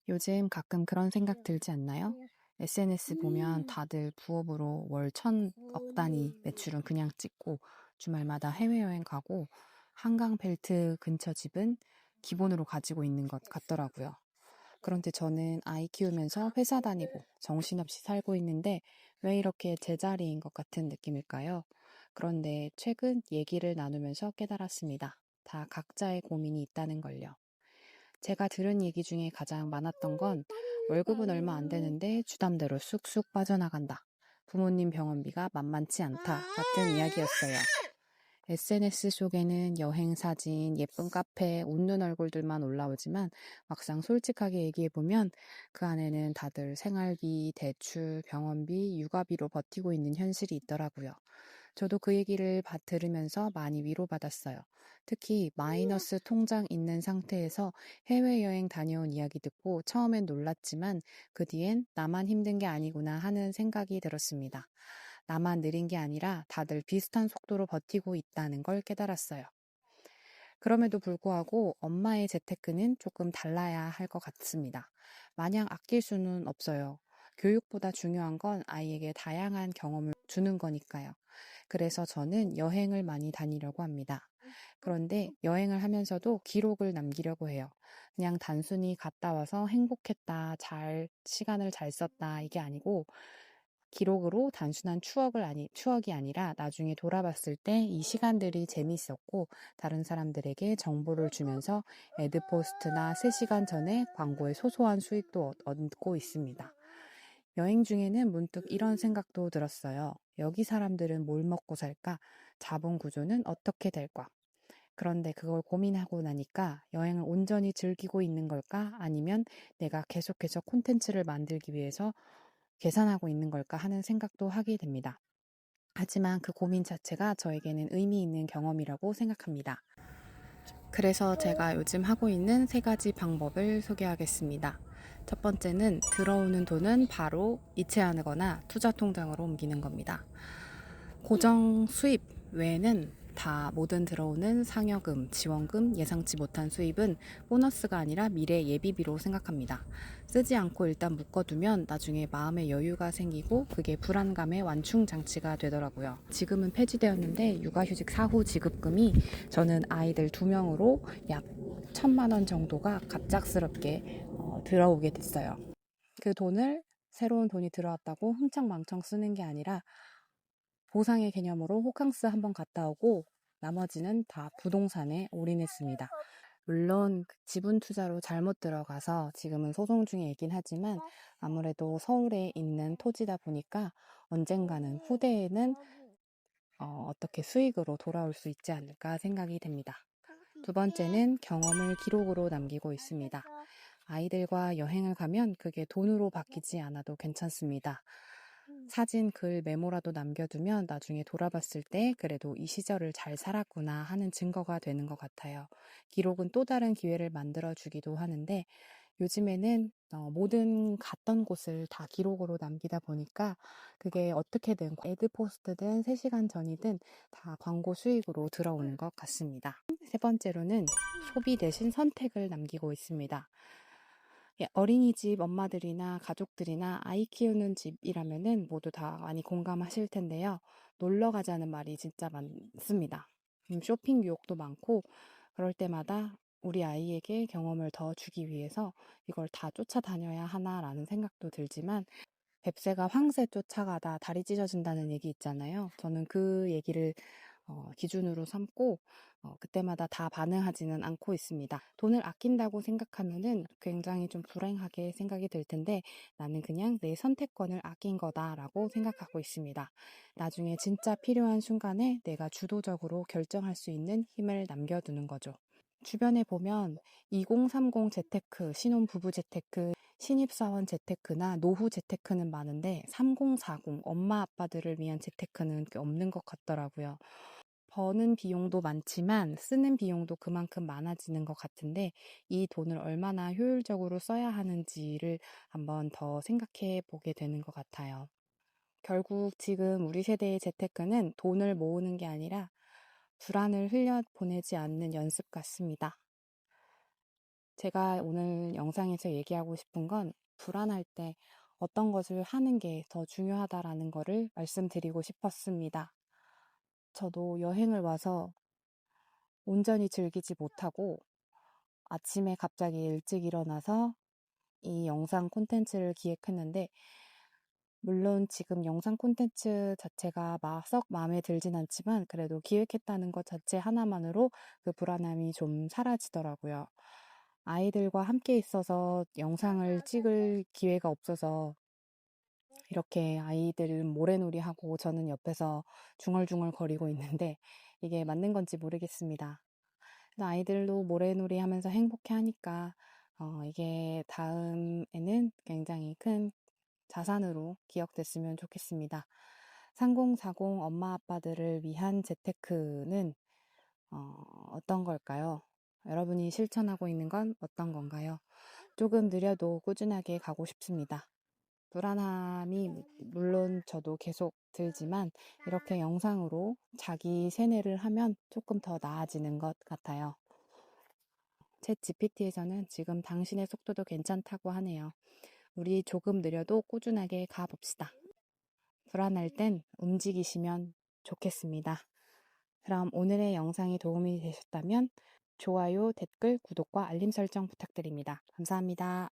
요즘 가끔 그런 생각 들지 않나요? SNS 보면 다들 부업으로 월 1,000억 단위 매출은 그냥 찍고 주말마다 해외여행 가고 한강 벨트 근처 집은 기본으로 가지고 있는 것 같더라고요. 그런데 저는 아이 키우면서 회사 다니고 정신없이 살고 있는데 왜 이렇게 제자리인 것 같은 느낌일까요? 그런데 최근 얘기를 나누면서 깨달았습니다. 다 각자의 고민이 있다는 걸요. 제가 들은 얘기 중에 가장 많았던 건 월급은 얼마 안 되는데 주담대로 쑥쑥 빠져나간다. 부모님 병원비가 만만치 않다. 같은 이야기였어요. SNS 속에는 여행 사진, 예쁜 카페, 웃는 얼굴들만 올라오지만 막상 솔직하게 얘기해보면 그 안에는 다들 생활비, 대출, 병원비, 육아비로 버티고 있는 현실이 있더라고요. 저도 그 얘기를 들으면서 많이 위로받았어요. 특히 마이너스 통장 있는 상태에서 해외여행 다녀온 이야기 듣고 처음엔 놀랐지만 그 뒤엔 나만 힘든 게 아니구나 하는 생각이 들었습니다. 나만 느린 게 아니라 다들 비슷한 속도로 버티고 있다는 걸 깨달았어요. 그럼에도 불구하고 엄마의 재테크는 조금 달라야 할 것 같습니다. 마냥 아낄 수는 없어요. 교육보다 중요한 건 아이에게 다양한 경험을 주는 거니까요. 그래서 저는 여행을 많이 다니려고 합니다. 그런데 여행을 하면서도 기록을 남기려고 해요. 그냥 단순히 갔다 와서 행복했다, 시간을 잘 썼다, 이게 아니고 기록으로 단순한 추억이 아니라 나중에 돌아봤을 때 이 시간들이 재밌었고 다른 사람들에게 정보를 주면서 애드포스트나 3시간 전에 광고의 소소한 수익도 얻고 있습니다. 여행 중에는 문득 이런 생각도 들었어요. 여기 사람들은 뭘 먹고 살까? 자본 구조는 어떻게 될까? 그런데 그걸 고민하고 나니까 여행을 온전히 즐기고 있는 걸까? 아니면 내가 계속해서 콘텐츠를 만들기 위해서 계산하고 있는 걸까 하는 생각도 하게 됩니다. 하지만 그 고민 자체가 저에게는 의미 있는 경험이라고 생각합니다. 그래서 제가 요즘 하고 있는 3가지 방법을 소개하겠습니다. 첫 번째는 들어오는 돈은 바로 이체하거나 투자 통장으로 옮기는 겁니다. 고정 수입 외에는 다 모든 들어오는 상여금, 지원금, 예상치 못한 수입은 보너스가 아니라 미래 예비비로 생각합니다. 쓰지 않고 일단 묶어두면 나중에 마음의 여유가 생기고 그게 불안감의 완충 장치가 되더라고요. 지금은 폐지되었는데 육아휴직 사후 지급금이 저는 아이들 2명으로 약 1,000만 원 정도가 갑작스럽게 들어오게 됐어요. 그 돈을 새로운 돈이 들어왔다고 흥청망청 쓰는 게 아니라 보상의 개념으로 호캉스 한번 갔다 오고 나머지는 다 부동산에 올인했습니다. 물론 지분 투자로 잘못 들어가서 지금은 소송 중에 있긴 하지만 아무래도 서울에 있는 토지다 보니까 언젠가는 후대에는 어떻게 수익으로 돌아올 수 있지 않을까 생각이 됩니다. 두 번째는 경험을 기록으로 남기고 있습니다. 아이들과 여행을 가면 그게 돈으로 바뀌지 않아도 괜찮습니다. 사진, 글, 메모라도 남겨두면 나중에 돌아봤을 때 그래도 이 시절을 잘 살았구나 하는 증거가 되는 것 같아요. 기록은 또 다른 기회를 만들어주기도 하는데 요즘에는 모든 갔던 곳을 다 기록으로 남기다 보니까 그게 어떻게든 애드포스트든 3시간 전이든 다 광고 수익으로 들어오는 것 같습니다. 세 번째로는 소비 대신 선택을 남기고 있습니다. 어린이집 엄마들이나 가족들이나 아이 키우는 집이라면은 모두 다 많이 공감하실 텐데요. 놀러 가자는 말이 진짜 많습니다. 쇼핑 유혹도 많고 그럴 때마다 우리 아이에게 경험을 더 주기 위해서 이걸 다 쫓아다녀야 하나라는 생각도 들지만 뱁새가 황새 쫓아가다 다리 찢어진다는 얘기 있잖아요. 저는 그 얘기를 기준으로 삼고 그때마다 다 반응하지는 않고 있습니다. 돈을 아낀다고 생각하면은 굉장히 좀 불행하게 생각이 들 텐데 나는 그냥 내 선택권을 아낀 거다라고 생각하고 있습니다. 나중에 진짜 필요한 순간에 내가 주도적으로 결정할 수 있는 힘을 남겨두는 거죠. 주변에 보면 2030 재테크, 신혼부부 재테크, 신입사원 재테크나 노후 재테크는 많은데 3040 엄마 아빠들을 위한 재테크는 없는 것 같더라고요. 버는 비용도 많지만 쓰는 비용도 그만큼 많아지는 것 같은데 이 돈을 얼마나 효율적으로 써야 하는지를 한번 더 생각해 보게 되는 것 같아요. 결국 지금 우리 세대의 재테크는 돈을 모으는 게 아니라 불안을 흘려보내지 않는 연습 같습니다. 제가 오늘 영상에서 얘기하고 싶은 건 불안할 때 어떤 것을 하는 게 더 중요하다라는 거를 말씀드리고 싶었습니다. 저도 여행을 와서 온전히 즐기지 못하고 아침에 갑자기 일찍 일어나서 이 영상 콘텐츠를 기획했는데, 물론 지금 영상 콘텐츠 자체가 썩 마음에 들진 않지만 그래도 기획했다는 것 자체 하나만으로 그 불안함이 좀 사라지더라고요. 아이들과 함께 있어서 영상을 찍을 기회가 없어서 이렇게 아이들은 모래놀이하고 저는 옆에서 중얼중얼 거리고 있는데 이게 맞는 건지 모르겠습니다. 아이들도 모래놀이 하면서 행복해 하니까 이게 다음에는 굉장히 큰 자산으로 기억됐으면 좋겠습니다. 3040 엄마 아빠들을 위한 재테크는 어떤 걸까요? 여러분이 실천하고 있는 건 어떤 건가요? 조금 느려도 꾸준하게 가고 싶습니다. 불안함이 물론 저도 계속 들지만 이렇게 영상으로 자기 세뇌를 하면 조금 더 나아지는 것 같아요. 챗 GPT에서는 지금 당신의 속도도 괜찮다고 하네요. 우리 조금 느려도 꾸준하게 가봅시다. 불안할 땐 움직이시면 좋겠습니다. 그럼 오늘의 영상이 도움이 되셨다면 좋아요, 댓글, 구독과 알림 설정 부탁드립니다. 감사합니다.